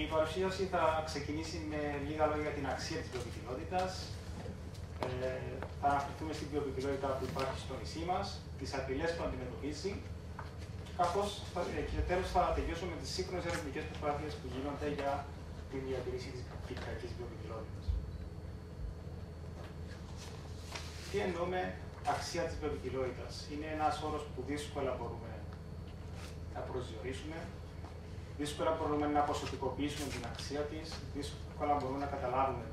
Η παρουσίαση θα ξεκινήσει με λίγα λόγια για την αξία της βιοποικιλότητας. Θα αναφερθούμε στην βιοποικιλότητα που υπάρχει στο νησί μας, τις απειλές που αντιμετωπίζει, καθώς και τέλος θα τελειώσουμε με τις σύγχρονες ερευνητικές προσπάθειες που γίνονται για τη διατήρηση της κυκλικής βιοποικιλότητας. Τι εννοούμε αξία της βιοποικιλότητας? Είναι ένας όρος που δύσκολα μπορούμε να προσδιορίσουμε, δύσκολα μπορούμε να ποσοτικοποιήσουμε την αξία της, δύσκολα μπορούμε να καταλάβουμε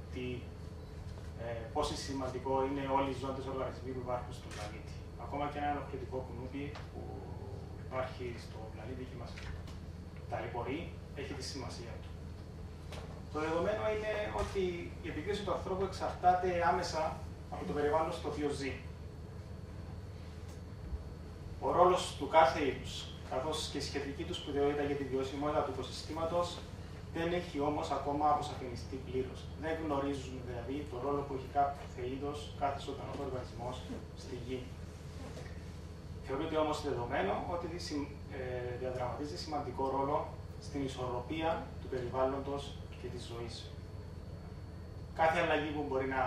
πόσο σημαντικό είναι όλοι οι ζώντες οργανισμοί που υπάρχουν στον πλανήτη. Ακόμα και ένα ενοχλητικό κουνούπι που υπάρχει στον πλανήτη και μας ταλαιπωρεί, έχει τη σημασία του. Το δεδομένο είναι ότι η επιβίωση του ανθρώπου εξαρτάται άμεσα από το περιβάλλον στο οποίο ζει. Ο ρόλος του κάθε είδους, καθώς και η σχετική του σπουδαιότητα για τη βιωσιμότητα του οικοσυστήματος, δεν έχει όμως ακόμα αποσαφινιστεί πλήρως. Δεν γνωρίζουν δηλαδή το ρόλο που έχει κάθε είδος, κάθε ζωντανός οργανισμός στη γη. Θεωρείται όμως δεδομένο ότι διαδραματίζει σημαντικό ρόλο στην ισορροπία του περιβάλλοντος και της ζωής. Κάθε αλλαγή που μπορεί να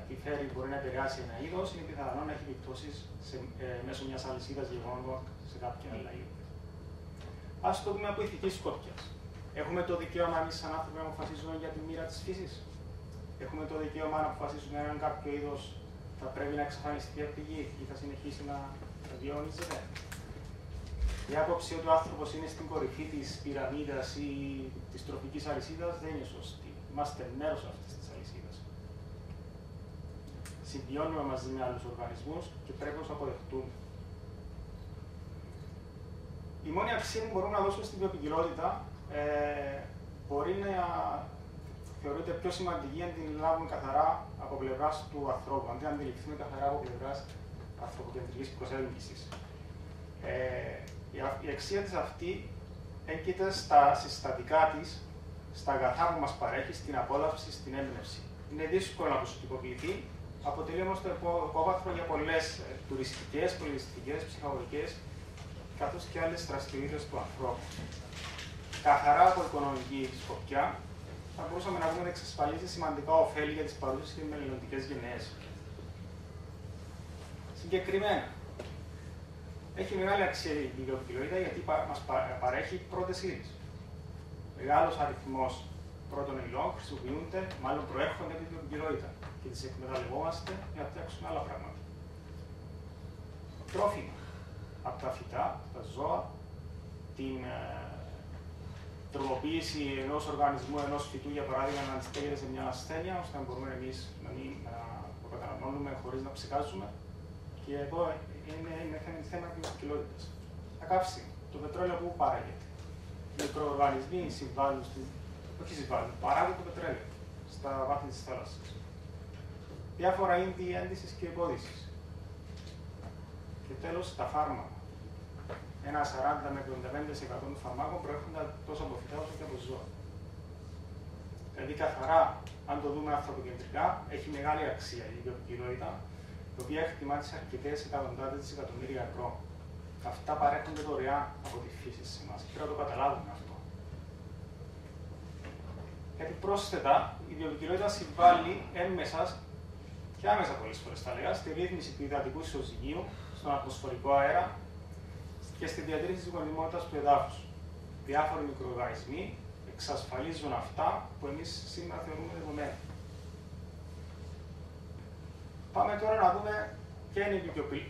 επιφέρει, μπορεί να επηρεάσει ένα είδος, είναι πιθανό να έχει επιπτώσεις μέσω μιας αλυσίδας γεγονότων σε κάποια άλλα είδη. Ας το δούμε από ηθικής σκοπιάς. Έχουμε το δικαίωμα εμείς σαν άνθρωποι να αποφασίζουμε για τη μοίρα της φύσης. Έχουμε το δικαίωμα να αποφασίσουμε αν κάποιο είδος θα πρέπει να εξαφανιστεί από τη γη ή θα συνεχίσει να διαιωνίζεται. Η άποψη ότι ο άνθρωπος είναι στην κορυφή της πυραμίδας ή της τροφικής αλυσίδας δεν είναι σωστή. Είμαστε μέρος αυτής της αλυσίδας. Συμβιώνουμε μαζί με άλλους οργανισμούς και πρέπει να τους αποδεχτούμε. Η μόνη αξία που μπορούμε να δώσουμε στην βιοποικιλότητα μπορεί να θεωρείται πιο σημαντική αν την λάβουμε καθαρά από πλευράς του ανθρώπου, αν την αντιληφθούμε καθαρά από πλευράς ανθρωποκεντρικής προσέγγισης. Η αξία της αυτή έγκυται στα συστατικά της, στα αγαθά που μας παρέχει, στην απόλαυση, στην έμπνευση. Είναι δύσκολο να ποσοτικοποιηθεί, αποτελεί όμως το υπόβαθρο για πολλές τουριστικές, πολιτιστικές, ψυχαγωγικές, καθώς και άλλες δραστηριότητες του ανθρώπου. Καθαρά από οικονομική σκοπιά, θα μπορούσαμε να πούμε να εξασφαλίσει σημαντικά ωφέλη για τις παρούσες και μελλοντικές γενναίες. Συγκεκριμένα, έχει μεγάλη αξία η βιοποικιλότητα γιατί μας παρέχει πρώτες ύλες. Μεγάλος αριθμός πρώτων υλών χρησιμοποιούνται, μάλλον προέρχονται από τη βιοποικιλότητα και τις εκμεταλλευόμαστε για να φτιάξουμε άλλα πράγματα. Τρόφιμα από τα φυτά, τα ζώα, την τροποποίηση ενός οργανισμού, ενός φυτού, για παράδειγμα, να αντιστέκεται σε μια ασθένεια, ώστε να μπορούμε εμείς να το καταναλώνουμε χωρίς να ψεκάζουμε. Και εδώ είναι θέμα βιοποικιλότητας. Τα καύσιμα, το πετρέλαιο που παράγεται. Οι μικροοργανισμοί συμβάλλουν, όχι συμβάλλουν, παράγουν το πετρέλαιο στα βάθη της θάλασσας. Διάφορα είδη ένδυσης και υπόδυσης. Και τέλος, τα φάρμακα. Ένα 40 με 75% των φαρμάκων προέρχονται τόσο από φυτά όσο και από ζώα. Δηλαδή, καθαρά, αν το δούμε ανθρωποκεντρικά, έχει μεγάλη αξία η βιοποικιλότητα, η οποία εκτιμάται σε αρκετές εκατοντάδες δισεκατομμύρια ευρώ. Αυτά παρέχονται δωρεάν από τη φύση σε εμάς. Πρέπει να το καταλάβουμε αυτό. Επιπρόσθετα, η βιοποικιλότητα συμβάλλει έμμεσα και άμεσα πολλές φορές, θα λέγα, στη ρύθμιση του υδατικού ισοζυγίου, στον ατμοσφαιρικό αέρα και στη διατήρηση της γονιμότητας του εδάφους. Διάφοροι μικροοργανισμοί εξασφαλίζουν αυτά που εμείς σήμερα θεωρούμε δεδομένα. Πάμε τώρα να δούμε ποια είναι η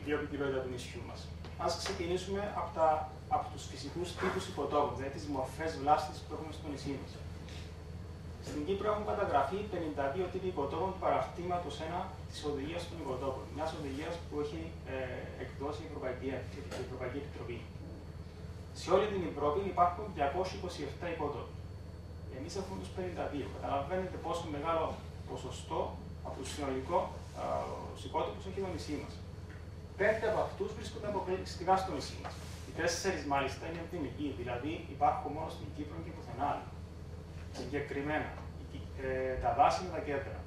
βιοποικιλότητα του νησιού μας. Ας ξεκινήσουμε από τους φυσικούς τύπους υποτόπων, δηλαδή τις μορφές βλάστησης που έχουμε στο νησί μας. Στην Κύπρο έχουν καταγραφεί 52 τύποι οικοτόπων του παραρτήματος 1 της Οδηγίας των Οικοτόπων, μιας οδηγίας που έχει εκδώσει η Ευρωπαϊκή Επιτροπή. Σε όλη την Ευρώπη υπάρχουν 227 οικότοποι. Εμείς έχουμε τους 52. Καταλαβαίνετε πόσο μεγάλο ποσοστό από τους συνολικούς οικότοπους έχει το νησί μας. 5 από αυτούς βρίσκονται αποκλειστικά στο νησί μας. Οι 4 μάλιστα είναι ενδυμικοί, δηλαδή υπάρχουν μόνο στην Κύπρο και πουθενά άλλο. Συγκεκριμένα, τα δάση με τα κέντρα.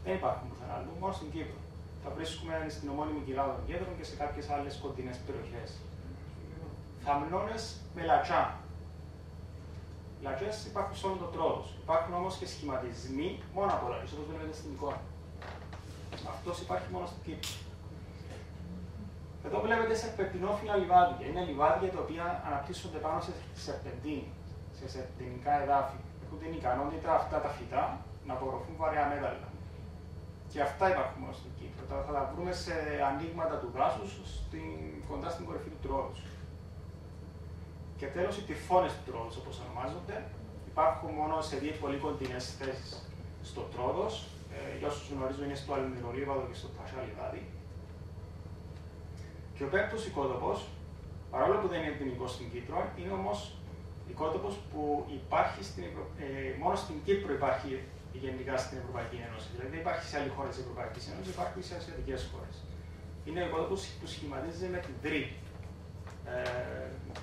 Δεν υπάρχουν πουθενά άλλο, μόνο στην Κύπρο. Τα βρίσκουμε στην ομώνυμη κοιλάδα των κέντρων και σε κάποιες άλλες κοντινές περιοχές. Θαμνώνες με λατσά. Λαγές υπάρχουν σε όλο τον τρόδος. Υπάρχουν όμως και σχηματισμοί μόνο από λαγές, όπως βλέπετε στην εικόνα. Αυτός υπάρχει μόνο στην Κύπρο. Εδώ βλέπετε σερπεντινόφυλλα λιβάδια. Είναι λιβάδια τα οποία αναπτύσσονται πάνω σε σερπεντίνη, σε σερπεντινικά εδάφη. Έχουν την ικανότητα αυτά τα φυτά να απορροφούν βαρέα μέταλλα. Και αυτά υπάρχουν μόνο στην Κύπρο. Θα τα βρούμε σε ανοίγματα του δάσους κοντά στην κορυφή του τρόδους. Και τέλος, οι τυφώνες του τρόδους, όπως ονομάζονται, υπάρχουν μόνο σε δύο πολύ κοντινές θέσεις στο τρόδος. Για όσους γνωρίζουν, είναι στο Αλμυρολίβαδο και στο Πασά λιβάδι. Και ο πέμπτος οικότοπος, παρόλο που δεν είναι εντυμικός στην Κύπρο, είναι όμως οικότοπος που υπάρχει μόνο στην Κύπρο υπάρχει γενικά στην Ευρωπαϊκή Ένωση. Δηλαδή δεν υπάρχει σε άλλη χώρα της Ευρωπαϊκής Ένωσης, υπάρχει σε ασιατικές χώρες. Είναι ο οικότοπος που σχηματίζεται με την Δρύ.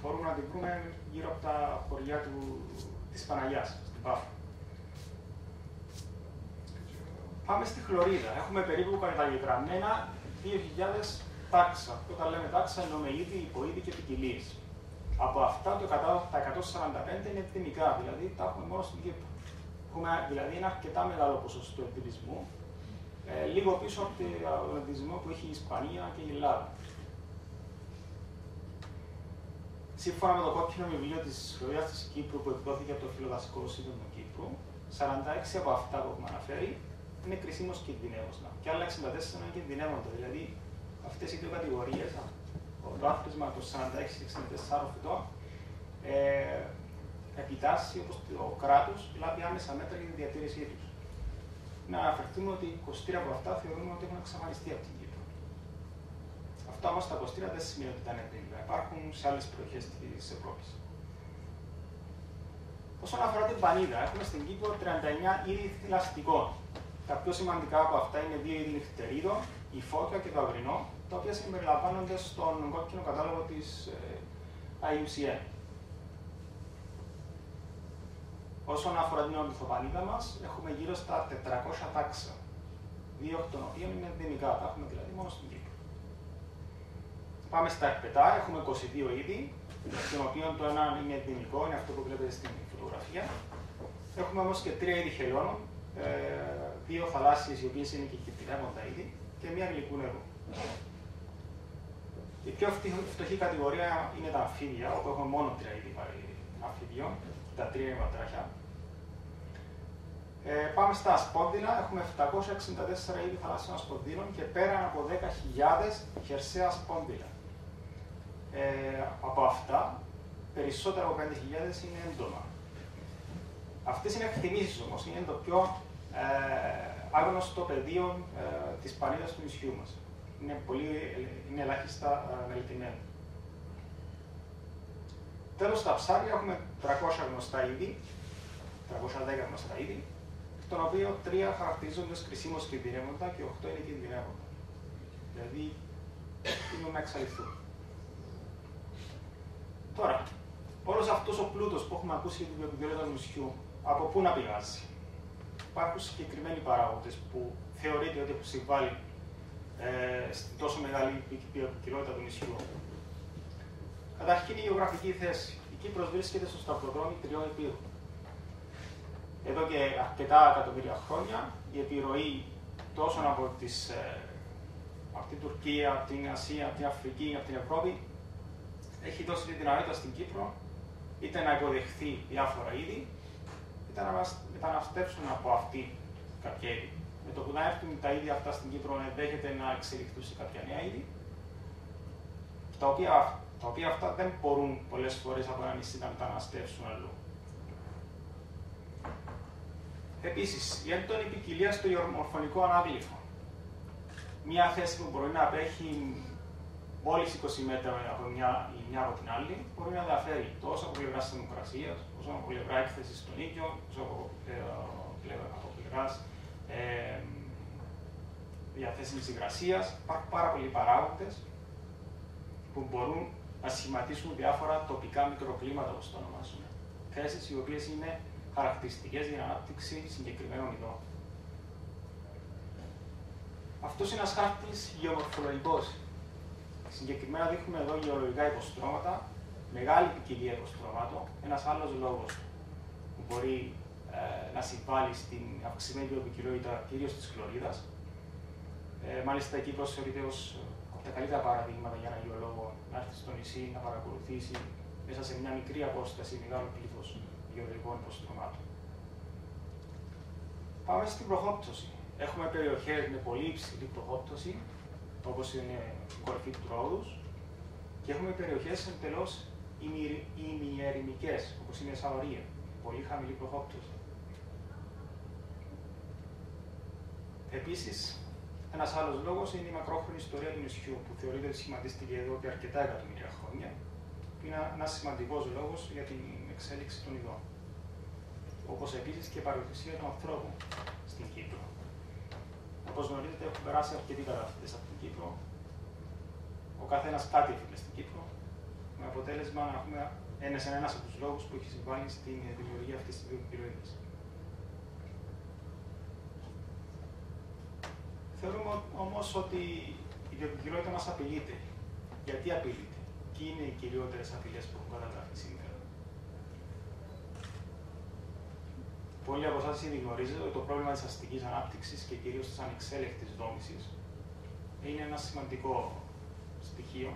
Μπορούμε να την βρούμε γύρω από τα χωριά της Παναγιάς, στην Πάφο. Πάμε στη χλωρίδα. Έχουμε περίπου καταγεγραμμένα 2.000 τάξα. Όταν λέμε τάξα εννοούμε είδη, υποείδη και ποικιλίες. Από αυτά τα 145 είναι ενδυμικά, δηλαδή τα έχουμε μόνο στην Κύπρο. Έχουμε δηλαδή ένα αρκετά μεγάλο ποσοστό ενδυμισμού, λίγο πίσω από τον ενδυμισμό που έχει η Ισπανία και η Ελλάδα. Σύμφωνα με το κόκκινο βιβλίο της Χλωρίδας της Κύπρου που εκδόθηκε από το Φιλοδασικό Σύντομο Κύπρου, 46 από αυτά που έχουμε αναφέρει είναι κρισίμως κινδυνεύοντα και άλλα 64 είναι κινδυνεύοντα. Δηλαδή, αυτές οι δύο κατηγορίες, το άθροισμα των 46 και 64 φυτών, επιτάσσει όπως το κράτος λάβει άμεσα μέτρα για τη διατήρησή τους. Να αναφερθούμε ότι 23 από αυτά θεωρούμε ότι έχουν εξαφανιστεί από την Κύπρο. Αυτά όμως τα 23 δεν σημαίνει ότι ήταν ενδυμικά. Υπάρχουν σε άλλες περιοχές της Ευρώπης. Όσον αφορά την πανίδα, έχουμε στην Κύπρο 39 είδη θηλαστικών. Τα πιο σημαντικά από αυτά είναι δύο είδη νυχτερίδων, η φώκα και το αγρινό, τα οποία συμπεριλαμβάνονται στον κόκκινο κατάλογο της IUCN. Όσον αφορά την ορνηθοπανίδα μας, έχουμε γύρω στα 400 τάξα, δύο εκ των οποίων είναι ενδυμικά, τα έχουμε δηλαδή μόνο στην Κύπρο. Πάμε στα ερπετά, έχουμε 22 είδη, των οποίων το ένα είναι ενδυμικό, είναι αυτό που βλέπετε στην φωτογραφία. Έχουμε όμως και 3 είδη χελώνων, δύο θαλάσσιες οι οποίες είναι και κινδυνεύοντα είδη και μία γλυκού νερού. Η πιο φτωχή κατηγορία είναι τα αμφίβια, όπου έχουμε μόνο 3 είδη αμφίβιων, τα 3 είναι βατράχια. Πάμε στα ασπόνδυλα, έχουμε 764 είδη θαλάσσιων ασπονδύλων και πέραν από 10.000 χερσαία ασπόνδυλα. Από αυτά, περισσότερα από 5.000 είναι έντομα. Αυτές είναι εκτιμήσεις όμως, είναι το πιο άγνωστο πεδίο της πανίδας του νησιού μας. Είναι ελάχιστα μελετημένο. Τέλος, στα ψάρια έχουμε 300 γνωστά είδη, 310 γνωστά είδη, των οποίων 3 χαρακτηρίζονται ως κρισίμως κινδυνεύοντα και 8 είναι κινδυνεύοντα. Δηλαδή, είναι να εξαλειφθούν. Τώρα, όλος αυτός ο πλούτος που έχουμε ακούσει για την βιοποικιλότητα του νησιού, από πού να πηγάζει? Υπάρχουν συγκεκριμένοι παράγοντες που θεωρείται ότι έχουν συμβάλει στην τόσο μεγάλη βιοποικιλότητα του νησιού. Καταρχήν, η γεωγραφική θέση. Η Κύπρος βρίσκεται στο σταυροδρόμι 3 υπήρων. Εδώ και αρκετά εκατομμύρια χρόνια, η επιρροή τόσο από την Τουρκία, από την Ασία, από την Αφρική, από την Ευρώπη, έχει δώσει τη δυνατότητα στην Κύπρο είτε να υποδεχθεί διάφορα είδη, είτε να μεταναστεύσουν από αυτή κάποια είδη. Με το που να έρθουν τα είδη αυτά στην Κύπρο, ενδέχεται να εξελιχθούν σε κάποια νέα είδη, τα οποία αυτά δεν μπορούν πολλές φορές από ένα νησί να μεταναστεύσουν αλλού. Επίσης, η έντονη ποικιλία στο γεωμορφωνικό ανάγλυφο. Μία θέση που μπορεί να απέχει μόλις 20 μέτρα από η μια από την άλλη, μπορεί να διαφέρει τόσο από πλευράς της θερμοκρασίας, όσο από πλευρά έκθεσης στον ήλιο, όσο από πλευράς διαθέσιμης υγρασίας. Υπάρχουν πάρα πολλοί παράγοντες που μπορούν να σχηματίσουν διάφορα τοπικά μικροκλίματα, όπως το ονομάζουμε. Θέσεις οι οποίες είναι χαρακτηριστικές για την ανάπτυξη συγκεκριμένων ειδών. Αυτός είναι ένας χάρτης γεωμορφολογικός. Συγκεκριμένα δείχνουμε εδώ γεωλογικά υποστρώματα, μεγάλη ποικιλία υποστρώματων. Ένας άλλος λόγος μπορεί να συμβάλλει στην αυξημένη βιοποικιλότητα κυρίως της χλωρίδας. Μάλιστα, η Κύπρος θεωρείται ως τα καλύτερα παραδείγματα για ένα γεωλόγο να έρθει στο νησί να παρακολουθήσει μέσα σε μια μικρή απόσταση μεγάλο πλήθος γεωλογικών υποστρωμάτων. Πάμε στην προχόπτωση. Έχουμε περιοχές με πολύ υψηλή προχόπτωση, όπως είναι η κορυφή του Ρόδους, και έχουμε περιοχές εντελώς ημιερημικές, όπως είναι η Σαωρία, πολύ χαμηλή προχόπτωση. Επίσης, ένας άλλος λόγος είναι η μακρόχρονη ιστορία του νησιού, που θεωρείται ότι σχηματίστηκε εδώ και αρκετά εκατομμύρια χρόνια, που είναι ένας σημαντικός λόγος για την εξέλιξη των ειδών. Όπως επίσης και η παρουσία του ανθρώπου στην Κύπρο. Όπως γνωρίζετε, έχουν περάσει αρκετοί κατακτητές από την Κύπρο. Ο καθένας κάτι έφυγε στην Κύπρο, με αποτέλεσμα να έχουμε ένας από τους λόγους που έχει συμβάλει στην δημιουργία αυτής της βιοποικιλότητας. Θεωρούμε όμως ότι η βιοποικιλότητα μας απειλείται. Γιατί απειλείται? Ποιοι είναι οι κυριότερες απειλές που έχουν καταγραφεί σήμερα? Πολλοί από εσάς ήδη γνωρίζετε ότι το πρόβλημα της αστικής ανάπτυξης και κυρίως της ανεξέλεκτης δόμησης είναι ένα σημαντικό στοιχείο.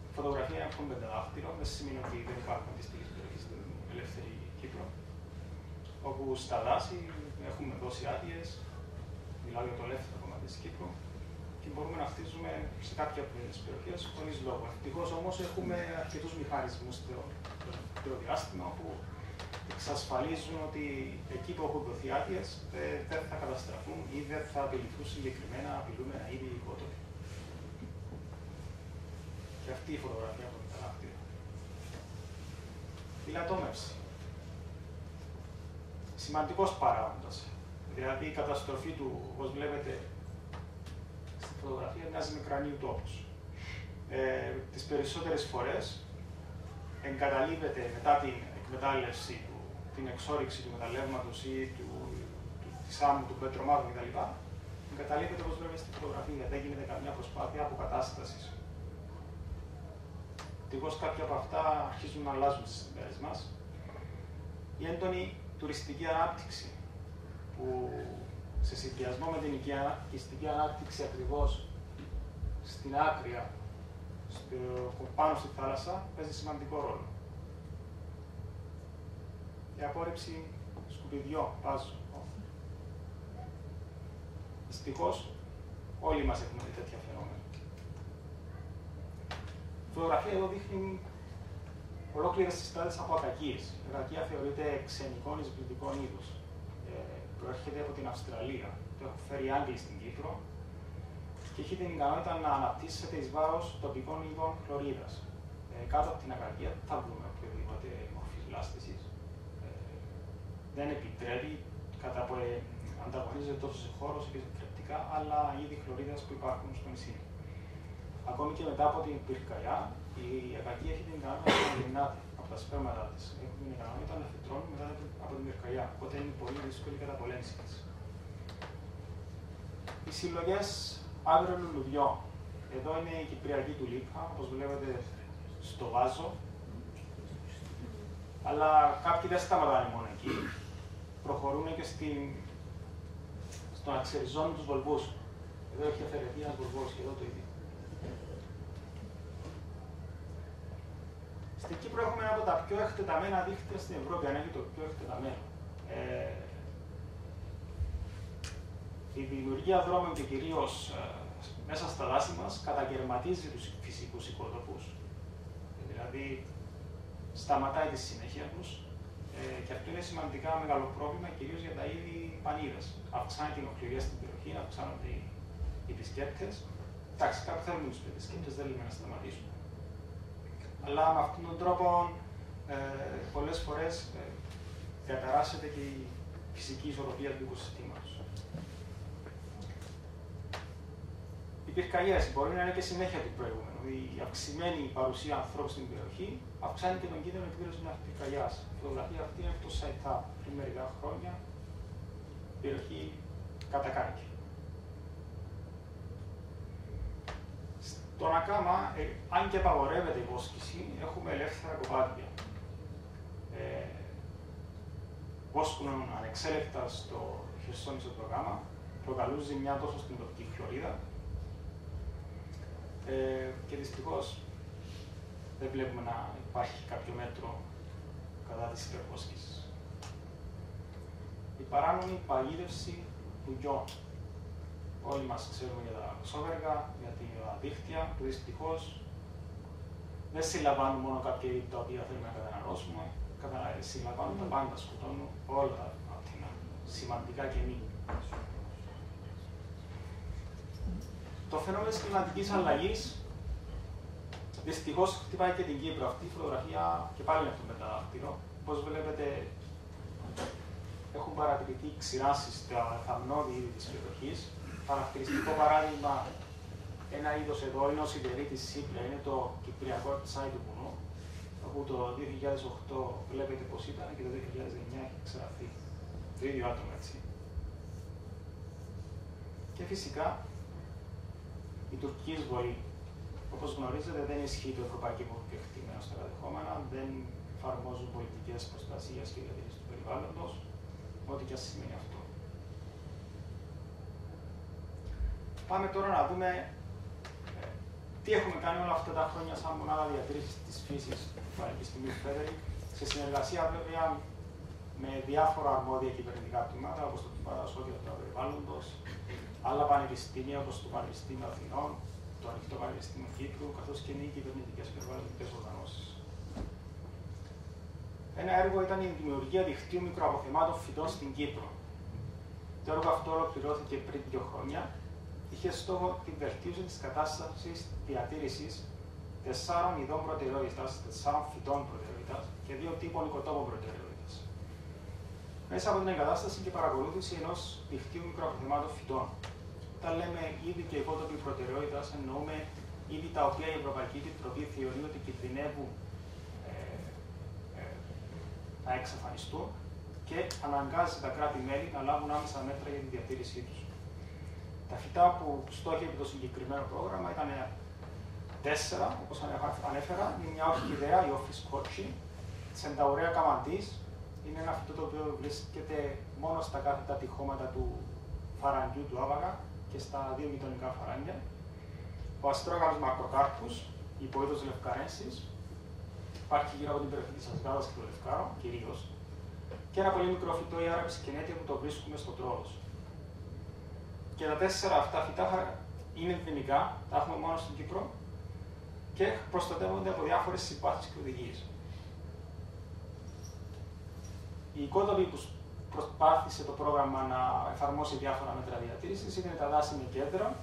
Η φωτογραφία είναι από πενταδάχτυλο, δεν σημαίνει ότι δεν υπάρχουν αντίστοιχες περιοχές στην ελεύθερη Κύπρο, όπου στα δάση έχουμε δώσει άδειες, μιλάω για το ελεύθερο κομμάτι της Κύπρου, και μπορούμε να χτίζουμε σε κάποια από τις περιοχές χωρίς λόγο. Ευτυχώς όμως έχουμε αρκετούς μηχανισμούς στο διάστημα που εξασφαλίζουν ότι εκεί που έχουν δοθεί άδειες δεν θα καταστραφούν ή δεν θα απειληθούν συγκεκριμένα απειλούμενα είδη οικότοποι. Και αυτή η φωτογραφία από το μεταλλάχτηρο. Η λατόμευση. Σημαντικός παράγοντας. Δηλαδή η καταστροφή του, όπως βλέπετε στη φωτογραφία, μοιάζει με κρανίου τόπους. Τις περισσότερες φορές εγκαταλείπεται μετά την εκμετάλλευση του, την εξόρυξη του μεταλλεύματος ή της άμμου, του πετρωμάτων κτλ. Εγκαταλείπεται, όπως βλέπετε στη φωτογραφία, δεν γίνεται καμιά προσπάθεια αποκατάστασης. Ευτυχώς κάποια από αυτά αρχίζουν να αλλάζουν στις ημέρες μας. Η έντονη τουριστική ανάπτυξη, που σε συνδυασμό με την οικιστική ανάπτυξη ακριβώς στην άκρη, πάνω στη θάλασσα, παίζει σημαντικό ρόλο. Η απόρριψη σκουπιδιών, βάζω. Δυστυχώς, όλοι μας έχουμε δει τέτοια φαινόμενα. Η φωτογραφία εδώ δείχνει ολόκληρες συστάσεις από ακακίες. Η ακακία θεωρείται ξενικών εισβλητικών είδους. Προέρχεται από την Αυστραλία. Το έχουν φέρει οι Άγγλοι στην Κύπρο και έχει την ικανότητα να αναπτύσσεται εις βάρος τοπικών ειδών χλωρίδας. Κάτω από την ακακία δεν θα βρούμε οποιοδήποτε μορφή βλάστησης. Δεν επιτρέπει, ανταγωνίζεται τόσο σε χώρο όσο και σε θρεπτικά, άλλα είδη χλωρίδας που υπάρχουν στο νησί. Ακόμη και μετά από την πυρκαγιά, η ακακία έχει την ικανότητα να γυμνάται από τα σπέρματά της. Έχει την ικανότητα να φυτρώνει μετά από την πυρκαγιά. Οπότε είναι πολύ δύσκολη η καταπολέμηση της. Οι συλλογές άγριων λουλουδιών. Εδώ είναι η κυπριακή τουλίπα, όπως βλέπετε στο βάζο. Αλλά κάποιοι δεν σταματάνε μόνο εκεί. Προχωρούν και στο να ξεριζώνουν τους βολβούς. Εδώ έχει αφαιρεθεί ένας βολβός και εδώ το ίδιο. Στην Κύπρο έχουμε ένα από τα πιο εκτεταμένα δίκτυα στην Ευρώπη, αν έχει το πιο εκτεταμένο. Η δημιουργία δρόμων και κυρίως μέσα στα δάση μας καταγερματίζει τους φυσικούς οικότοπους. Δηλαδή, σταματάει τη συνέχεια τους και αυτό είναι σημαντικά μεγάλο πρόβλημα, κυρίως για τα είδη πανίδας. Αυξάνει την οχληρία στην περιοχή, αυξάνονται οι επισκέπτες. Εντάξει, κάποιοι θέλουν τους επισκέπτες, δεν λέμε να σταματήσουν. Αλλά με αυτόν τον τρόπο πολλές φορές διαταράσσεται και η φυσική ισορροπία του οικοσυστήματος. Οι πυρκαγιές μπορεί να είναι και συνέχεια του προηγούμενου. Η αυξημένη παρουσία ανθρώπων στην περιοχή αυξάνει και τον κίνδυνο εκδήλωσης μιας πυρκαγιάς. Η φωτογραφία αυτή είναι από το Σαϊτά πριν μερικά χρόνια. Η περιοχή κατακάνηκε. Στον Ακάμα, αν και απαγορεύεται η βόσκηση, έχουμε ελεύθερα κοπάδια. βόσκουν ανεξέλεκτα στο χερσόνησο το γάμα, προκαλούν ζημιά τόσο στην τοπική χλωρίδα και δυστυχώς δεν βλέπουμε να υπάρχει κάποιο μέτρο κατά της υπερβόσκησης. Η παράνομη παγίδευση του γιών. Όλοι μας ξέρουμε για τα ξόβεργα, για τα δίχτυα, που δυστυχώς δεν συλλαμβάνουν μόνο κάποια είδη τα οποία θέλουμε να καταναλώσουμε, συλλαμβάνουν τα πάντα, σκοτώνουν όλα τα σημαντικά και μη. Το φαινόμενο της κλιματικής αλλαγής δυστυχώς χτυπάει και την Κύπρο. Αυτή η φωτογραφία και πάλι είναι αυτό με τα δάχτυλο. Όπως βλέπετε, έχουν παρατηρηθεί ξηράσεις στα θαμνώδη είδη της περιοχής. Χαρακτηριστικό παράδειγμα, ένα είδος εδώ είναι ο σιδερίτης Σύπρα, είναι το κυπριακό τσάι του βουνού, όπου το 2008 βλέπετε πώς ήταν και το 2009 έχει ξεραθεί. Το ίδιο άτομο, έτσι. Και φυσικά η τουρκική εισβολή. Όπως γνωρίζετε, δεν ισχύει το ευρωπαϊκό κεκτημένο στα κατεχόμενα, δεν εφαρμόζουν πολιτικές προστασίας και διατήρησης του περιβάλλοντος, ό,τι και ας σημαίνει αυτό. Πάμε τώρα να δούμε τι έχουμε κάνει όλα αυτά τα χρόνια σαν μονάδα διατήρησης της φύσης του Πανεπιστημίου Φρέντερικ, σε συνεργασία βέβαια με διάφορα αρμόδια κυβερνητικά τμήματα, όπως το Παρασόγειο του Περιβάλλοντος, άλλα πανεπιστήμια όπως το Πανεπιστήμιο Αθηνών, το Ανοιχτό Πανεπιστήμιο Κύπρου, καθώς και μη κυβερνητικές περιβαλλοντικές οργανώσεις. Ένα έργο ήταν η δημιουργία δικτύου μικροαποθεμάτων φυτών στην Κύπρο. Το έργο αυτό ολοκληρώθηκε πριν 2 χρόνια. Είχε στόχο την βελτίωση της κατάστασης διατήρησης 4 ειδών προτεραιότητας, 4 φυτών προτεραιότητας και 2 τύπων οικοτόπων προτεραιότητας. Μέσα από την εγκατάσταση και παρακολούθηση ενός δικτύου μικροαποθεμάτων φυτών. Όταν λέμε είδη και οικότοποι προτεραιότητας, εννοούμε είδη τα οποία η Ευρωπαϊκή Επιτροπή θεωρεί ότι κινδυνεύουν να εξαφανιστούν και αναγκάζει τα κράτη-μέλη να λάβουν άμεσα μέτρα για τη διατήρησή τους. Τα φυτά που στόχευε το συγκεκριμένο πρόγραμμα ήταν 4, όπως ανέφερα. Είναι μια ορχιδέα, η Όφης Κότσι, Centaura καμαντής. Είναι ένα φυτό το οποίο βρίσκεται μόνο στα κάθετα τυχώματα του φαραγγιού του άβαγα και στα 2 γειτονικά φαράγγια. Ο αστρόγαλος μακροκάρπους, η ποίδος λευκαρένσης, υπάρχει γύρω από την περιοχή της Ασγάδας και το Λευκάρο, κυρίως. Και ένα πολύ μικρό φυτό, η Άραβης Κενέτια, που το βρίσκουμε στο Τρόλος. Και τα 4 αυτά φυτά είναι ενδυμικά, τα έχουμε μόνο στην Κύπρο και προστατεύονται από διάφορες συμβάσεις και οδηγίες. Οι οικότοποι που προσπάθησε το πρόγραμμα να εφαρμόσει διάφορα μέτρα διατήρησης είναι τα δάσιμα κέντρα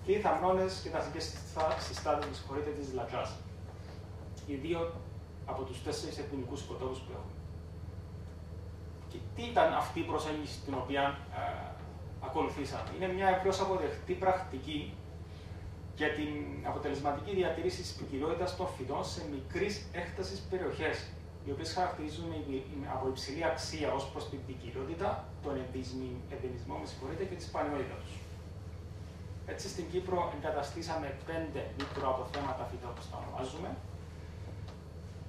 και οι θαμνώνες και δασικές συστάτες της Λατσάς. Οι 2 από τους 4 εθνικούς οικοτόπους που έχουμε. Και τι ήταν αυτή η προσέγγιση την οποία ακολουθήσαμε? Είναι μια ευρώς αποδεκτή πρακτική για την αποτελεσματική διατήρηση της ποικιλότητας των φυτών σε μικρής έκτασης περιοχές, οι οποίες χαρακτηρίζουν από υψηλή αξία ως προς την ποικιλότητα, τον ενδυμισμό και τη σπανιότητα τους. Έτσι, στην Κύπρο εγκαταστήσαμε 5 μικροαποθέματα φυτών, όπως τα ονομάζουμε.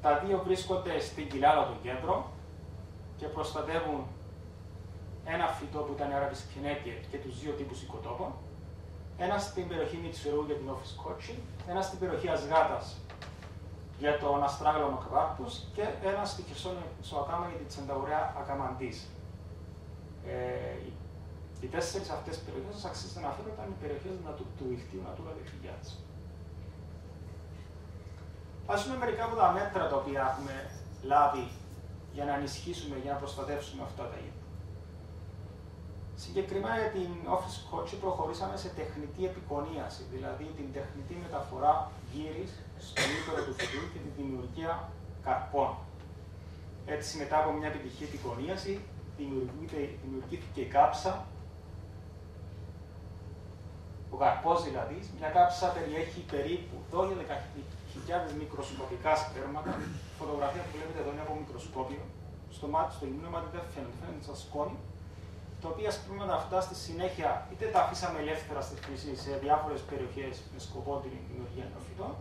Τα 2 βρίσκονται στην κοιλάδα του κέντρο και προστατεύουν ένα φυτό που ήταν η Άραβης Κενέτια και τους 2 τύπους οικοτόπων. Ένα στην περιοχή Μητσουρού για την Όφης Κότσι, ένα στην περιοχή Ασγάτας για τον αστράγαλο μακροκάρπους και ένα στη Χερσόνησο Ακάμα για την Centaura ακαμαντής. Οι 4 αυτές περιοχές, σας αξίζει να αναφέρω, ήταν οι περιοχές του δικτύου Natura 2000. Ας δούμε μερικά από τα μέτρα τα οποία έχουμε λάβει για να ενισχύσουμε, για να προστατεύσουμε αυτά τα είδη. Συγκεκριμένα για την Όφης Κότσι προχωρήσαμε σε τεχνητή επικονίαση, δηλαδή την τεχνητή μεταφορά γύρις στο ύπαιρο του φυτού και τη δημιουργία καρπών. Έτσι, μετά από μια επιτυχή επικονίαση, δημιουργήθηκε η κάψα. Ο καρπός δηλαδή, μια κάψα περιέχει περίπου 12.000 μικροσκοπικά σπέρματα. Η φωτογραφία που βλέπετε εδώ είναι από μικροσκόπιο. Στο λιμνό μάτι δεν φαίνεται σαν σκόνη. Τα οποία σπέρματα αυτά στη συνέχεια είτε τα αφήσαμε ελεύθερα στη φύση σε διάφορες περιοχές με σκοπό την δημιουργία νέων φυτών,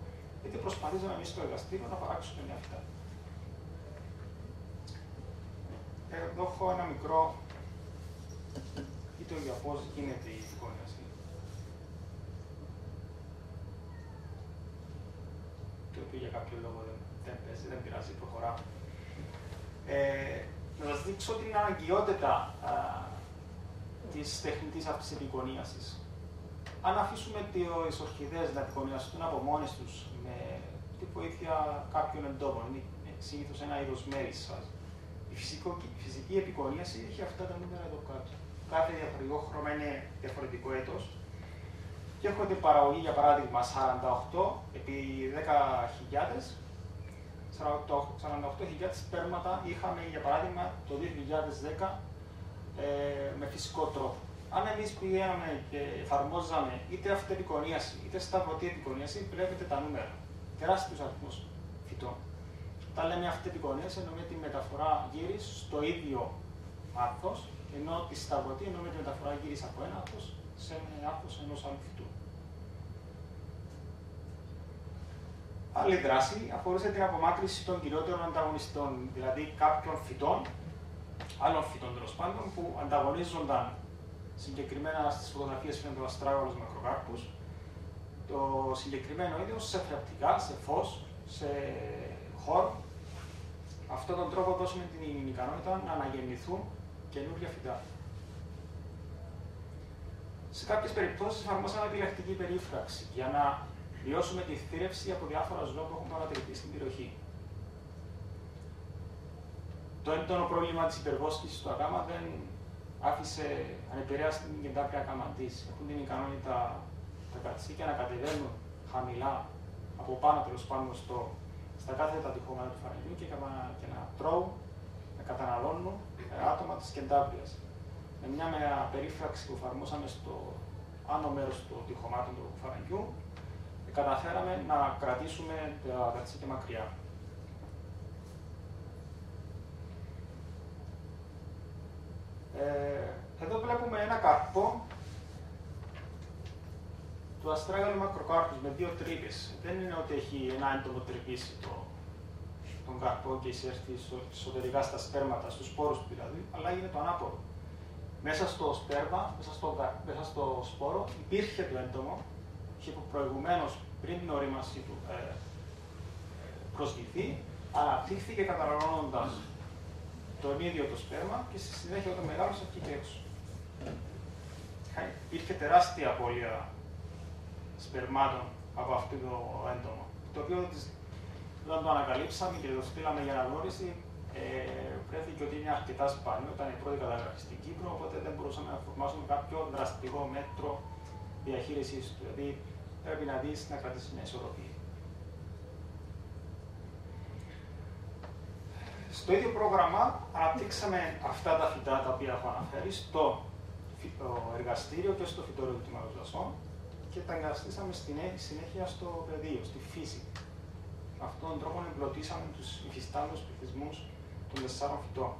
είτε προσπαθήσαμε εμείς στο εργαστήριο να παράξουμε νέα φυτά. Εδώ έχω ένα μικρό βίντεο για πώς γίνεται η επικονίαση. Το οποίο για κάποιο λόγο δεν παίζει, δεν πειράζει, προχωρά. Να σας δείξω την αναγκαιότητα της τεχνητής αυτής επικονίασης. Αν αφήσουμε τις ορχιδέες να επικονιαστούν από μόνες τους με τη βοήθεια κάποιων εντόμων, είναι συνήθως ένα είδος μέλισσας, η φυσική επικονίαση έχει αυτά τα νούμερα εδώ κάτω. Κάθε διαφορετικό χρώμα είναι διαφορετικό έτος. Και έχω την παραγωγή, για παράδειγμα, 48 επί 10.000. 48.000 σπέρματα είχαμε, για παράδειγμα, το 2010 με φυσικό τρόπο. Αν εμείς πηγαίναμε και εφαρμόζαμε είτε αυτοεπικονίαση είτε σταυρωτή επικονίαση, βλέπετε τα νούμερα. Τεράστιος αριθμός φυτών. Όταν λέμε αυτοεπικονίαση, εννοούμε τη μεταφορά γύρις στο ίδιο άρθος, ενώ τη σταυρωτή εννοούμε τη μεταφορά γύρις από ένα άρθος σε ένα άρθος ενός άλλου φυτού. Άλλη δράση αφορούσε την απομάκρυνση των κυριότερων ανταγωνιστών, δηλαδή κάποιων φυτών, άλλων φυτών τέλος πάντων, που ανταγωνίζονταν συγκεκριμένα στις φωτογραφίες φαίνεται ο αστράγαλος μακροκάρπους, το συγκεκριμένο είδος σε θρεπτικά, σε φως, σε χώρο. Αυτόν τον τρόπο δώσουμε την ικανότητα να αναγεννηθούν καινούργια φυτά. Σε κάποιες περιπτώσεις εφαρμόσαμε επιλεκτική περίφραξη για να μειώσουμε τη θύρευση από διάφορα ζώα που έχουν παρατηρηθεί στην περιοχή. Το έντονο πρόβλημα της υπερβόσκησης του αγάμα δεν άφησε ανεπηρέαστη την κεντάπρια ακαμαντής. Έχουν την ικανότητα τα κατσίκια να κατεβαίνουν χαμηλά από πάνω τέλος πάντων στα κάθετα τυχώματα του φαραγγιού και να τρώουν, να καταναλώνουν άτομα της κεντάπριας. Με μια περίφραξη που εφαρμόσαμε στο άνω μέρος των τυχωμάτων του φαραγγιού, καταφέραμε να κρατήσουμε τα κατσίκια μακριά. Εδώ βλέπουμε ένα καρπό του αστράγαλου μακροκάρπους με δύο τρύπες. Δεν είναι ότι έχει ένα έντομο τρυπήσει τον καρπό και εισέρθει εσωτερικά στα σπέρματα, στους σπόρους του δηλαδή, αλλά είναι το ανάποδο. Μέσα στο σπέρμα, μέσα στο σπόρο υπήρχε το έντομο, είχε προηγουμένως πριν την ορίμασή του προσγειωθεί, αναπτύχθηκε καταναλώνοντας τον ίδιο το σπέρμα και στη συνέχεια όταν μεγάλωσε βγήκε έξω. Υπήρχε τεράστια απώλεια σπερμάτων από αυτό το έντομο, το οποίο όταν το ανακαλύψαμε και το στείλαμε για αναγνώριση, βρέθηκε ότι είναι αρκετά σπάνιο, ήταν η πρώτη καταγραφή στην Κύπρο, οπότε δεν μπορούσαμε να εφαρμόσουμε κάποιο δραστικό μέτρο διαχείρισης του. Δηλαδή πρέπει να δεις να κρατήσει μια ισορροπία. Στο ίδιο πρόγραμμα αναπτύξαμε αυτά τα φυτά τα οποία έχω αναφέρει στο εργαστήριο και στο φυτόριο του Τμήματος Δασών και τα εγκαταστήσαμε στη συνέχεια στο πεδίο, στη φύση. Με αυτόν τον τρόπο εμπλωτίσαμε τους υφιστάμενους πληθυσμούς των 4 φυτών.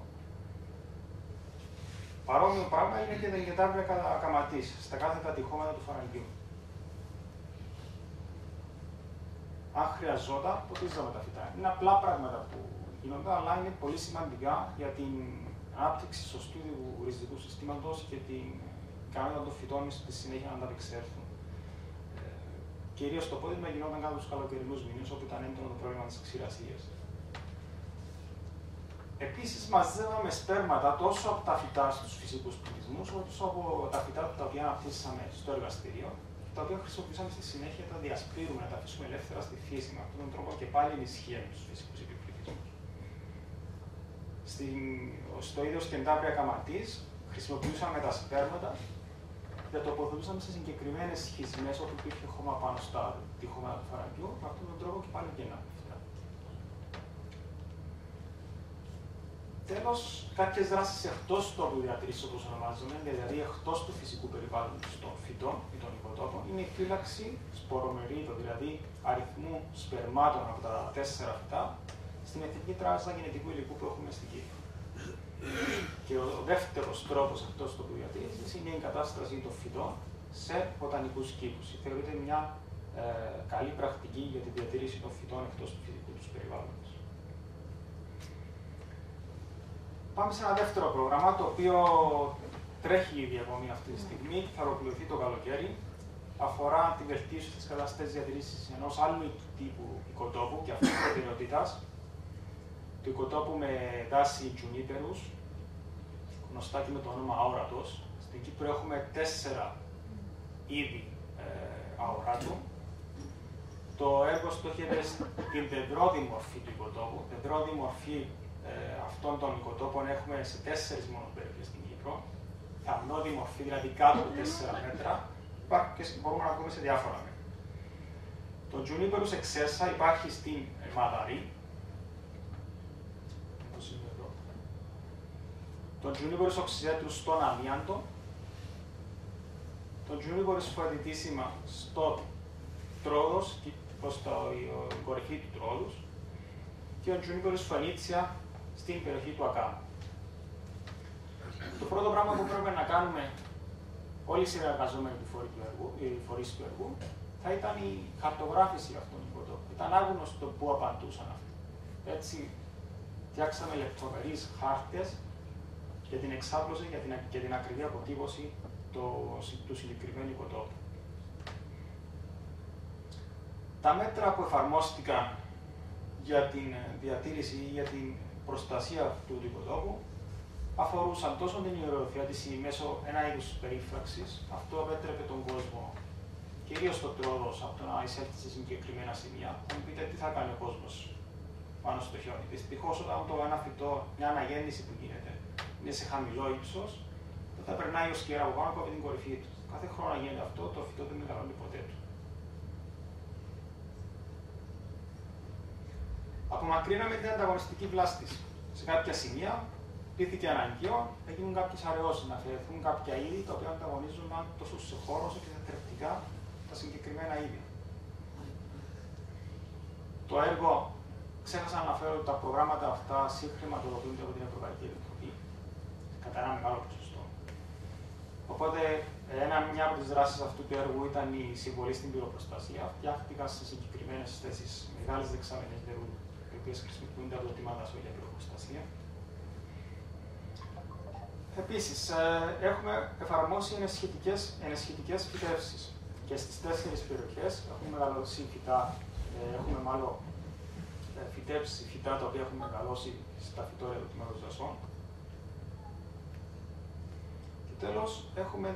Παρόμοιο πράγμα είναι και τα εγκετάβρια καματής, στα κάθετα τυχώματα του φαραγγιού. Αν χρειαζόταν, ποτίζαμε τα φυτά. Είναι απλά πράγματα που γίνονται, αλλά είναι πολύ σημαντικά για την ανάπτυξη σωστού ριζικού συστήματος και την ικανότητα των φυτών στη συνέχεια να ανταπεξέλθουν. Κυρίως το πόδισμα γινόταν κάτω στους καλοκαιρινούς μήνες, όπου ήταν έντονο το πρόβλημα της ξηρασίας. Επίσης, μαζεύαμε σπέρματα τόσο από τα φυτά στους φυσικούς πληθυσμούς, όσο από τα φυτά τα οποία αναπτύσσαμε στο εργαστήριο, τα οποία χρησιμοποιήσαμε στη συνέχεια, τα διασπείρουμε, να τα αφήσουμε ελεύθερα στη φύση. Με αυτόν τον τρόπο και πάλι ενισχύουμε τους φυσικούς πληθυσμούς. Στο ίδιο κεντάπρια καματής, χρησιμοποιούσαμε τα σπέρματα και τα τοποθετούσαμε σε συγκεκριμένες σχισμές όπου υπήρχε χώμα πάνω στα τυχώματα του φαραγγιού. Με αυτόν τον τρόπο και πάλι γεννάμε φυτά. Τέλος, κάποιες δράσεις εκτός του διατήρησης, όπως ονομάζουμε, δηλαδή εκτός του φυσικού περιβάλλοντος των φυτών ή των οικοτόπων, είναι η φύλαξη σπορομερίδων, δηλαδή αριθμού σπερμάτων από τα 4 φυτά, στην Εθνική Τράπεζα Γενετικού Υλικού που έχουμε στην Κύπρο. Και ο δεύτερος τρόπος εκτός του διατήρησης είναι η εγκατάσταση των φυτών σε βοτανικούς κήπους. Θεωρείται μια καλή πρακτική για τη διατήρηση των φυτών εκτός του φυσικού τους περιβάλλοντος. Πάμε σε ένα δεύτερο πρόγραμμα, το οποίο τρέχει η διαγωνή αυτή τη στιγμή και θα ολοκληρωθεί το καλοκαίρι. Αφορά τη βελτίωση της κατάστασης διατηρήσης ενός άλλου τύπου οικοτόπου και αυτής της προτεραιότητας, του οικοτόπου με δάση τζουνίπερους, γνωστά και με το όνομα αόρατος. Στην Κύπρο έχουμε 4 είδη αοράτου. Το έργο στοχεύει στην δεντρώδη μορφή του οικοτόπου. Δεντρώδη μορφή αυτών των οικοτόπων έχουμε σε 4 μόνο περιοχές στην Κύπρο. Θαμνώδη μορφή, δηλαδή κάτω από 4 μέτρα, υπάρχουν και μπορούμε να δούμε σε διάφορα μέτρα. Το Juniperus excelsa υπάρχει στην Μαδαρή. Το Juniperus oxyzetus στον Αμίαντο. Το Juniperus foetidissima στο Τρόδος, προς την κορυφή του Τρόδους. Και ο Juniperus phoenicia στην περιοχή του Ακάμου. Το πρώτο πράγμα που πρέπει να κάνουμε όλοι οι συνεργαζόμενοι φορείς του έργου θα ήταν η χαρτογράφηση αυτών των οικοτόπων. Ήταν άγνωστο πού απαντούσαν αυτοί. Έτσι, φτιάξαμε λεπτομερείς χάρτες για την εξάπλωση και την ακριβή αποτύπωση του συγκεκριμένου οικοτόπου. Τα μέτρα που εφαρμόστηκαν για την διατήρηση ή για την προστασία αυτού του οικοτόπου αφορούσαν τόσο την ιεροθιάτηση μέσω ένα είδους περίφραξης. Αυτό επέτρεπε τον κόσμο, κυρίως το Τρόδος, από το να εισέλθει σε συγκεκριμένα σημεία. Θα μου πείτε τι θα κάνει ο κόσμος πάνω στο χιόνι. Δυστυχώς, όταν ένα φυτό, μια αναγέννηση που γίνεται, είναι σε χαμηλό ύψος, τότε περνάει ο σκιέρα από πάνω από την κορυφή του. Κάθε χρόνο γίνεται αυτό, το φυτό δεν μεγαλώνει ποτέ του. Απομακρύναμε την ανταγωνιστική βλάστηση. Σε κάποια σημεία πήθηκε αναγκαίο να γίνουν κάποιες αραιώσεις, να αφαιρεθούν κάποια είδη τα οποία ανταγωνίζονταν τόσο σε χώρο όσο και σε θρεπτικά τα συγκεκριμένα είδη. Το έργο, ξέχασα να αναφέρω ότι τα προγράμματα αυτά συγχρηματοδοτούνται από την Ευρωπαϊκή Επιτροπή κατά ένα μεγάλο ποσοστό. Οπότε, μια από τις δράσεις αυτού του έργου ήταν η συμβολή στην πυροπροστασία. Φτιάχτηκαν σε συγκεκριμένες θέσεις μεγάλες δεξαμενές νερού, οι οποίες χρησιμοποιούνται από το τμήμα δασό για πυροπροστασία. Επίσης, έχουμε εφαρμόσει ενεσχυτικές φυτεύσεις και στις 4 περιοχές έχουμε μεγαλώσει φυτά, έχουμε μάλλον φυτέψει φυτά τα οποία έχουν μεγαλώσει στα φυτόρια του τμήματος δασών. Και τέλος, έχουμε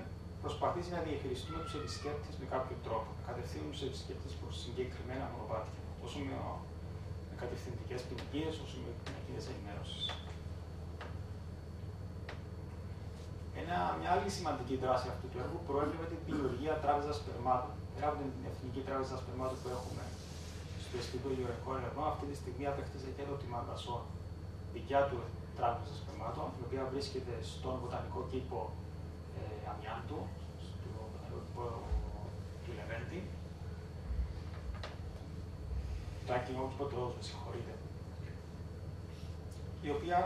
προσπαθήσει να διαχειριστούμε τους επισκέπτες με κάποιο τρόπο, να κατευθύνουμε τους επισκέπτες προς συγκεκριμένα μονοπάτια, όσο με κατευθυντικές ποινικίες, όσο με ποινικίες ενημέρωσης. Μια άλλη σημαντική δράση αυτού του έργου προέβλεπε την δημιουργία τράπεζας σπερμάτων. Πέρα από την Εθνική Τράπεζα Σπερμάτων που έχουμε στο Ινστιτούτο Γεωργικών Ερευνών, αυτή τη στιγμή απέκτησε και το τμήμα δασών δικιά του τράπεζα σπερμάτων, η οποία βρίσκεται στον βοτανικό κήπο Αμιάντου, στο βοτανικό κήπο του Λεβέντη. Το ακτινικό κήπο του Ρόδους, με συγχωρείτε. Η οποία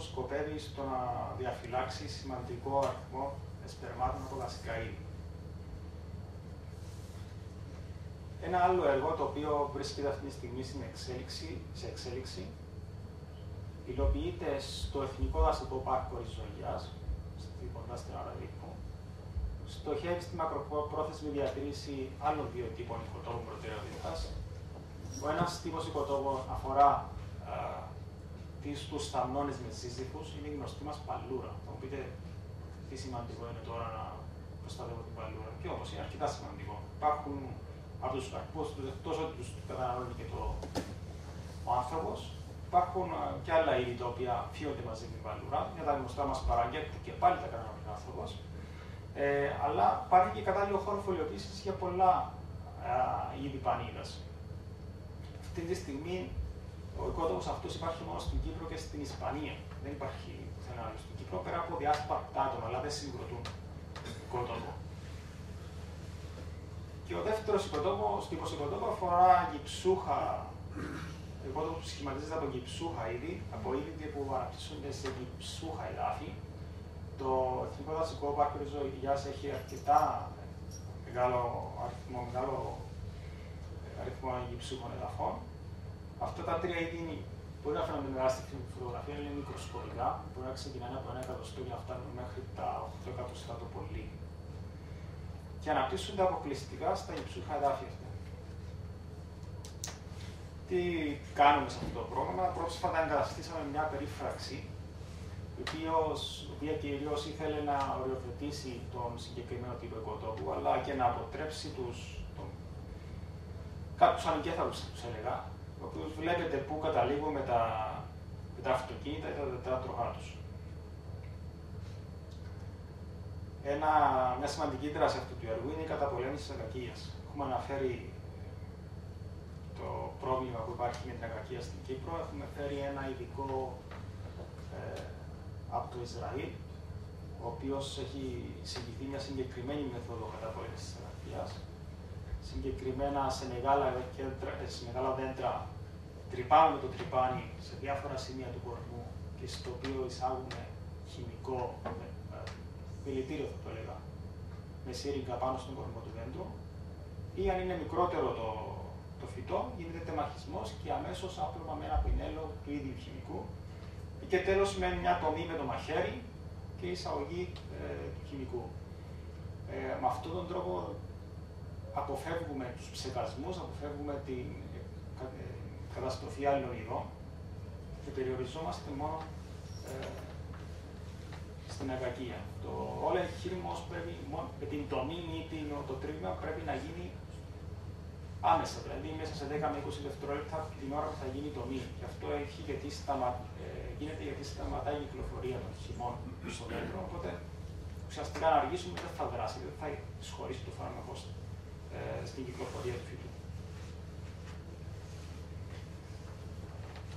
σκοπεύει στο να διαφυλάξει σημαντικό αριθμό σπερμάτων από δασικά είδη. Ένα άλλο έργο το οποίο βρίσκεται αυτή τη στιγμή σε εξέλιξη υλοποιείται στο Εθνικό Δασικό Πάρκο Ριζογιάς, κοντά στην Αραδίκο. Στοχεύει στη μακροπρόθεσμη διατήρηση άλλων 2 τύπων οικοτόπων προτεραιότητας. Ο ένας τύπος οικοτόπων αφορά τους θαμνώνες με σύζυγους, είναι η γνωστή μας παλούρα. Θα μου πείτε τι σημαντικό είναι τώρα να προστατεύω την παλούρα. Και όμως είναι αρκετά σημαντικό. Υπάρχουν από τους καρπούς, εκτός ότι τους καταναλώνει και ο άνθρωπος, υπάρχουν και άλλα είδη τα οποία φύγονται μαζί με την παλούρα. Είναι τα γνωστά μας παράγκια που και πάλι τα καταναλώνει ο άνθρωπος. Αλλά υπάρχει και κατάλληλο χώρο φωλιοποίησης για πολλά είδη πανίδας. Αυτή τη στιγμή ο οικότοπος αυτός υπάρχει μόνο στην Κύπρο και στην Ισπανία. Δεν υπάρχει πουθενά άλλο στην Κύπρο, πέρα από διάσπαρτα άτομα, αλλά δεν συγκροτούν οικότοπο. Και ο δεύτερος τύπος οικοτόπου αφορά γυψούχα, οικότοπο που σχηματίζεται από γυψούχα είδη, από είδη που αναπτύσσονται σε γυψούχα εδάφη. Το Εθνικό Δασικό Πάρκο Ριζογιάς έχει αρκετά μεγάλο αριθμό γυψούχων εδαφών. Αυτά τα 3 είδη μπορεί να φαίνονται μεγάλα στη φωτογραφία, είναι μικροσκοπικά, μπορεί να ξεκινάνε από 1 εκατοστό για να φτάνουν μέχρι τα 8 εκατοστά το πολύ. Και αναπτύσσονται αποκλειστικά στα υψούχα εδάφια αυτά. Τι κάνουμε σε αυτό το πρόγραμμα? Πρόσφατα εγκαταστήσαμε μια περίφραξη, η οποία κυρίως ήθελε να οριοθετήσει τον συγκεκριμένο τύπο οικοτόπου, αλλά και να αποτρέψει κάποιους ανικέθαλους, τους έλεγα, οι οποίους βλέπετε πού καταλήγουν με τα αυτοκίνητα ή τα τετράτροχά τους. Μια σημαντική δράση αυτού του έργου είναι η καταπολέμηση της ακακίας. Έχουμε αναφέρει το πρόβλημα που υπάρχει με την ακακία στην Κύπρο. Έχουμε φέρει ένα ειδικό από το Ισραήλ, ο οποίος έχει συγκριθεί μια συγκεκριμένη μεθόδο καταπολέμησης της ακακίας. Συγκεκριμένα σε μεγάλα δέντρα τρυπάνουμε το τρυπάνι σε διάφορα σημεία του κορμού και στο οποίο εισάγουμε χημικό δηλητήριο, θα το έλεγα, με σύριγγα πάνω στον κορμό του δέντρου, ή αν είναι μικρότερο το φυτό, γίνεται τεμαχισμός και αμέσως άπλωμα με ένα πινέλο του ίδιου χημικού. Και τέλος με μια τομή με το μαχαίρι και εισαγωγή του χημικού. Με αυτόν τον τρόπο αποφεύγουμε τους ψεκασμούς, αποφεύγουμε την καταστροφή άλλων ειδών και περιοριζόμαστε μόνο στην ακακία. Το όλο εγχείρημα πρέπει, με την τομή ή το τρίβημα πρέπει να γίνει άμεσα, δηλαδή μέσα σε 10 με 20 δευτερόλεπτα την ώρα που θα γίνει η τομή. Και αυτό έχει γίνεται γιατί σταματάει η κυκλοφορία των χυμών στο δέντρο, οπότε ουσιαστικά να αργήσουμε δεν θα δράσει, δεν θα εισχωρήσει το φάρμακο στην κυκλοφορία του φυτού.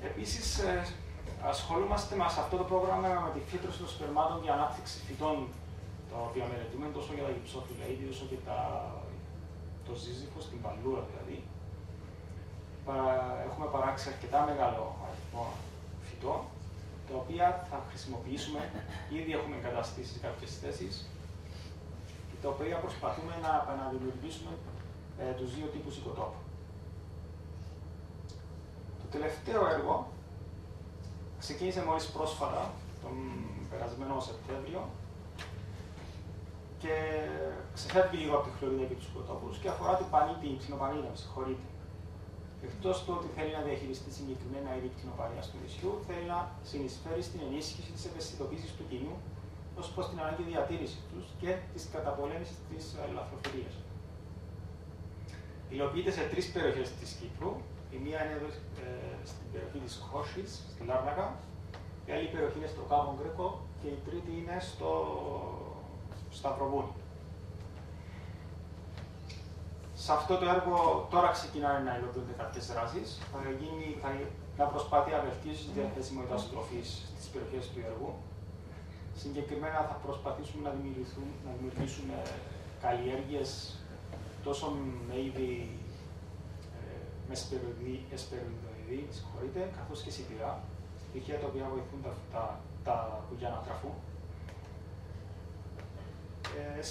Επίσης, ασχολούμαστε σε αυτό το πρόγραμμα με τη φύτρωση των σπερμάτων για ανάπτυξη φυτών, τα οποία μελετούμε τόσο για τα γυψόφυλλα είδη, όσο και το ζύζυφο, την παλούρα δηλαδή. Έχουμε παράξει αρκετά μεγάλο αριθμό φυτών, τα οποία θα χρησιμοποιήσουμε, ήδη έχουμε εγκαταστήσει σε κάποιες θέσεις, και τα οποία προσπαθούμε να επαναδημιουργήσουμε τους δύο τύπους οικοτόπου. Το τελευταίο έργο ξεκίνησε μόλις πρόσφατα, τον περασμένο Σεπτέμβριο, και ξεφεύγει λίγο από τη χλωρίδα και τους οικοτόπους και αφορά την ξινοπανίδα, με συγχωρείτε. Εκτός του ότι θέλει να διαχειριστεί συγκεκριμένα είδη κτηνοπανίας του νησιού, θέλει να συνεισφέρει στην ενίσχυση της ευαισθητοποίησης του κοινού ως προς την ανάγκη διατήρησης τους και της καταπολέμησης της λαθροθυρίας. Υλοποιείται σε 3 περιοχές της Κύπρου. Η μία είναι εδώ στην περιοχή της Χώσης, στη Λάρνακα, η άλλη περιοχή είναι στο Κάβο Γκρέκο και η τρίτη είναι στο Σταυροβούνι. Σε αυτό το έργο τώρα ξεκινάνε να υλοποιούνται κάποιες δράσεις. Θα γίνει μια προσπάθεια βελτίωσης της διαθέσιμότητας τροφής στις περιοχές του έργου. Συγκεκριμένα θα προσπαθήσουμε να δημιουργήσουμε καλλιέργειες τόσο με είδη με εσπεριδοειδή, καθώς και σιτηρά, στοιχεία τα οποία βοηθούν τα κουγιά να τραφούν.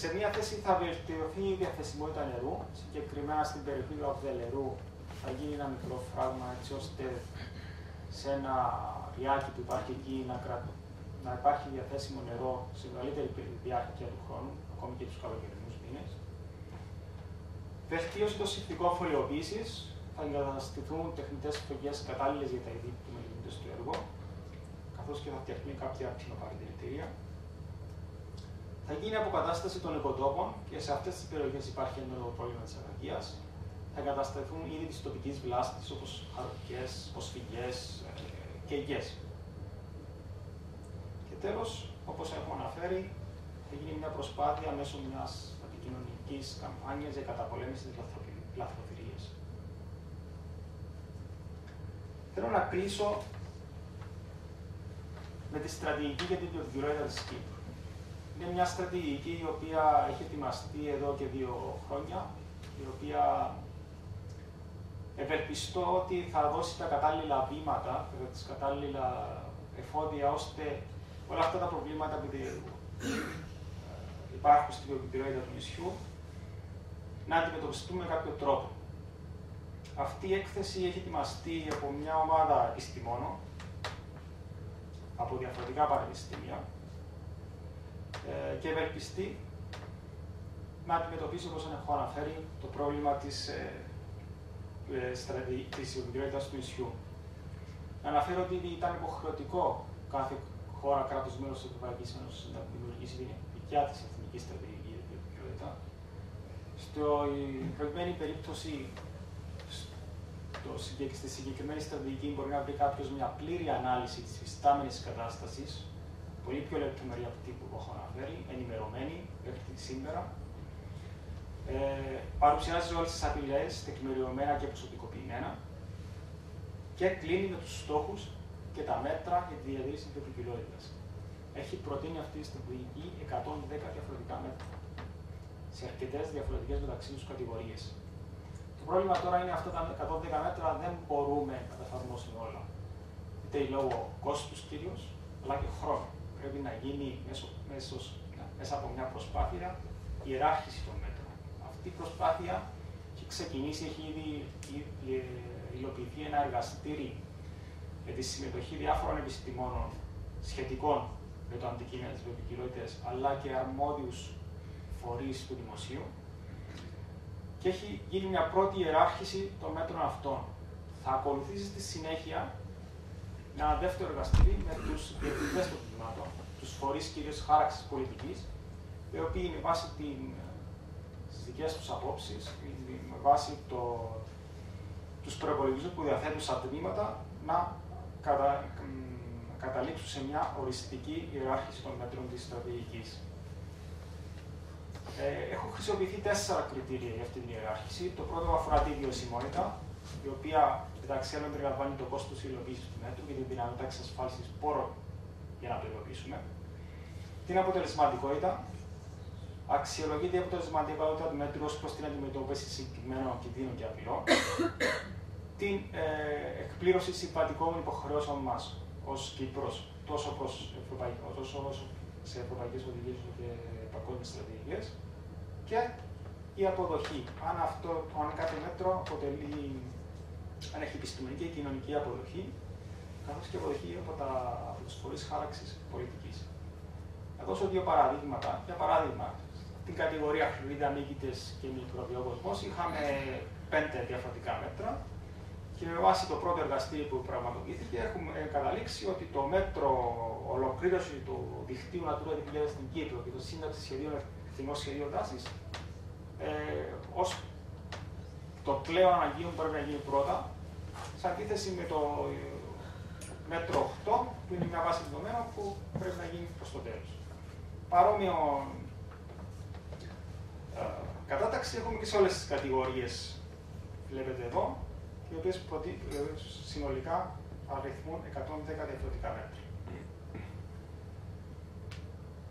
Σε μία θέση θα βελτιωθεί η διαθεσιμότητα νερού, συγκεκριμένα στην περιοχή του Αβδελερού θα γίνει ένα μικρό φράγμα έτσι ώστε σε ένα ριάκι που υπάρχει εκεί να υπάρχει διαθέσιμο νερό σε μεγαλύτερη διάρκεια του χρόνου, ακόμη και τους καλοκαιρινούς μήνες. Βελτίωση των συνθηκών φωλιοποίησης, θα εγκαταστηθούν τεχνητές φωλιές κατάλληλες για τα είδη που μελετούνται στο έργο, καθώς και θα φτιαχτούν κάποια κτηνοπαρατηρητήρια. Θα γίνει αποκατάσταση των οικοτόπων και σε αυτές τις περιοχές υπάρχει έντονο πρόβλημα της ακακίας. Θα εγκατασταθούν είδη της τοπικής βλάστης όπως χαροπικές, ποσφυγές και υγιές. Και τέλος, όπως έχω αναφέρει, θα γίνει μια προσπάθεια μέσω μιας επικοινωνικής καμπάνιας για καταπολέμηση της λαθροθυρίας. Θέλω να κλείσω με τη στρατηγική για την βιοτικιλότητα της Κύπρου. Είναι μια στρατηγική η οποία έχει ετοιμαστεί εδώ και 2 χρόνια, η οποία ευελπιστώ ότι θα δώσει τα κατάλληλα βήματα, τις κατάλληλα εφόδια, ώστε όλα αυτά τα προβλήματα που υπάρχουν στην βιοτικιλότητα του νησιού να αντιμετωπιστούν με κάποιο τρόπο. Αυτή η έκθεση έχει ετοιμαστεί από μια ομάδα επιστημόνων από διαφορετικά πανεπιστήμια και ευελπιστεί να αντιμετωπίσει, όπως έχω αναφέρει, το πρόβλημα της ιδιωτικότητας του νησιού. Να αναφέρω ότι ήταν υποχρεωτικό κάθε χώρα, κράτος μέλος της Ευρωπαϊκής Ένωσης να δημιουργήσει την δικιά της εθνική στρατηγική για την ιδιωτικότητα. Στην προηγουμένη περίπτωση, στη συγκεκριμένη στρατηγική μπορεί να βρει κάποιος μια πλήρη ανάλυση της υφιστάμενης κατάστασης, πολύ πιο λεπτομερή από αυτή που έχω αναφέρει, ενημερωμένη μέχρι σήμερα. Παρουσιάζει όλες τις απειλές, τεκμηριωμένα και προσωπικοποιημένα και κλείνει με τους στόχους και τα μέτρα για τη διατήρηση της ποικιλότητας. Έχει προτείνει αυτή τη στρατηγική 110 διαφορετικά μέτρα σε αρκετές διαφορετικές μεταξύ τους κατηγορίες. Το πρόβλημα τώρα είναι αυτά τα 110 μέτρα δεν μπορούμε να τα εφαρμόσουμε όλα. Είτε λόγω κόστους κυρίως, αλλά και χρόνου. Πρέπει να γίνει μέσα από μια προσπάθεια ιεράρχηση των μέτρων. Αυτή η προσπάθεια έχει ξεκινήσει, έχει ήδη υλοποιηθεί ένα εργαστήρι με τη συμμετοχή διάφορων επιστημόνων σχετικών με το αντικείμενο της βιοποικιλότητας, αλλά και αρμόδιους φορείς του δημοσίου. Και έχει γίνει μια πρώτη ιεράρχηση των μέτρων αυτών. Θα ακολουθήσει στη συνέχεια ένα δεύτερο εργαστήρι με τους διευθυντές των τμήματων, τους φορείς κυρίως χάραξης πολιτικής, οι οποίοι με βάση τις δικές τους απόψεις, με βάση τους προϋπολογισμούς που διαθέτουν στα τμήματα, να καταλήξουν σε μια οριστική ιεράρχηση των μέτρων της στρατηγικής. Έχω χρησιμοποιηθεί 4 κριτήρια για αυτή την ιεράρχηση. Το πρώτο αφορά τη βιωσιμότητα, η οποία μεταξύ άλλων περιλαμβάνει το κόστος υλοποίησης του μέτρου και την δυνατότητα εξασφάλισης πόρων για να το υλοποιήσουμε. Την αποτελεσματικότητα. Αξιολογείται η αποτελεσματικότητα του μέτρου ως προς την αντιμετώπιση συγκεκριμένων κινδύνων και απειλών. Την εκπλήρωση συμβατικών υποχρεώσεων μας ως Κύπρος, τόσο σε ευρωπαϊκές οδηγίες και παγκόσμιες στρατηγικές. Και η αποδοχή. Αν κάθε μέτρο αν έχει επιστημονική και κοινωνική αποδοχή, καθώς και αποδοχή από τους φορείς χάραξης πολιτικής. Θα δώσω 2 παραδείγματα. Για παράδειγμα, στην κατηγορία χλωρίδα, μύκητες και μικροβιοκοσμός είχαμε 5 διαφορετικά μέτρα και με βάση το πρώτο εργαστήρι που πραγματοποιήθηκε έχουμε καταλήξει ότι το μέτρο ολοκλήρωση του δικτύου Natura 2000 στην Κύπρο και το σύνταξη εθνικών σχεδίων δάσης ως το πλέον αναγκαίο που πρέπει να γίνει πρώτα, σε αντίθεση με το μέτρο 8, που είναι μια βάση δεδομένων που πρέπει να γίνει προς το τέλος. Παρόμοιο κατάταξη έχουμε και σε όλες τις κατηγορίες, βλέπετε εδώ, οι οποίες συνολικά αριθμούν 110 διαφορετικά μέτρα.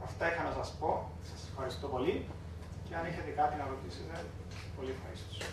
Αυτά είχα να σας πω. Σας ευχαριστώ πολύ και αν έχετε κάτι να ρωτήσετε, πολύ ευχαριστώ.